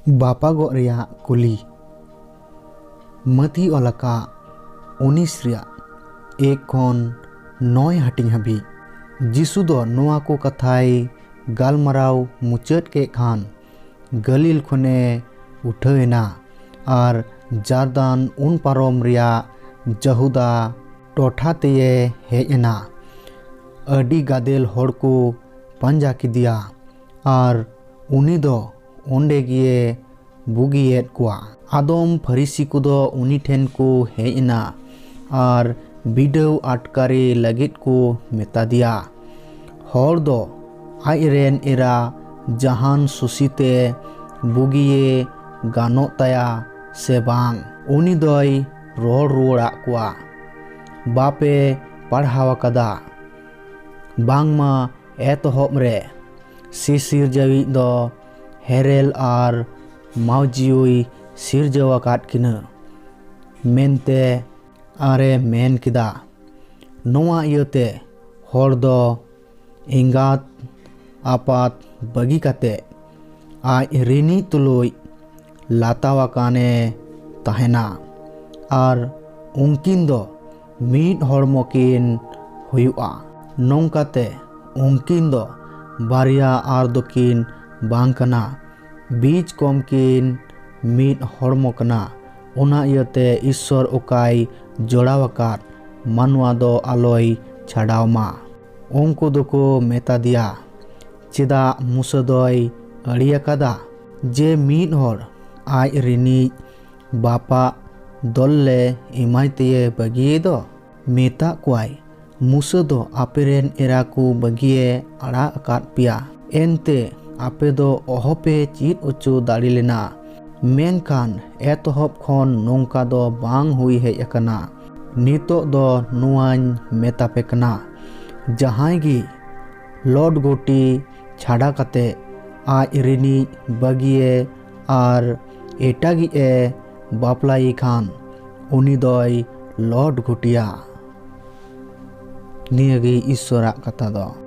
बापागो रिया कुली मती ओलका 19 रिया 1 खन 9 हाटिंग हाबी जिसु दो नोआ को कथाई गालमाराव मुचाद के खान गलील खने उठेना और जारदान उन पारोम रिया जहुदा टोठा तेये हेजना अडी गादेल होड़ को पंजा किदिया और उनी दो ओंडे गिए बुगिएट कुआ आदम फरीसी को दो उनी ठेन को हेजना और बिडव आटकारी लगित को मेता दिया होड़ दो आइरेन एरा जहान सुसीते बुगिए गानो तया से बांग उनी दोई रोड़ रोड़ा कुआ बापे पढ़ावा कदा बांग मा एतहोब रे सिर जावी दो हेरेल और माउजियुई सिरजवा काट किना मेनते आरे मेन किदा नोआ इयते होड़ दो इंगात आपात बगी काते आज रिनी तुलुई लातावा काने तहेना और उनकिन दो मीट हॉर्मोकिन हुआ नौकाते उनकिन दो बारिया आर दोकिन बांकना बीज कम किन मीट हॉर्मो कना उना इयते ईश्वर उकाई जोड़ावकात मानवा दो आलोई छाड़ावमा उनको दोको मेता दिया चिदा मुसदोई अड़ियाकादा जे मीट हॉर आज रिनी बापा दल्ले इमाइते बगिए दो मेता कुआई मुसदो आपेरेन एरा को बगिए आड़ा अकात पिया एनते आपे दो ओहोपे चीत उच्चो दाड़ी लेना मेनखान एतहब खन नौका दो बांग हुई है एकना नितो दो नुआन मेतापे कना जहां गी लॉर्ड गोटी छाड़ा कते आज रिनी बगिए और एटागी ए बापलाई खान उनी दोई लॉर्ड गोटिया नियगी ईश्वरा कथा दो।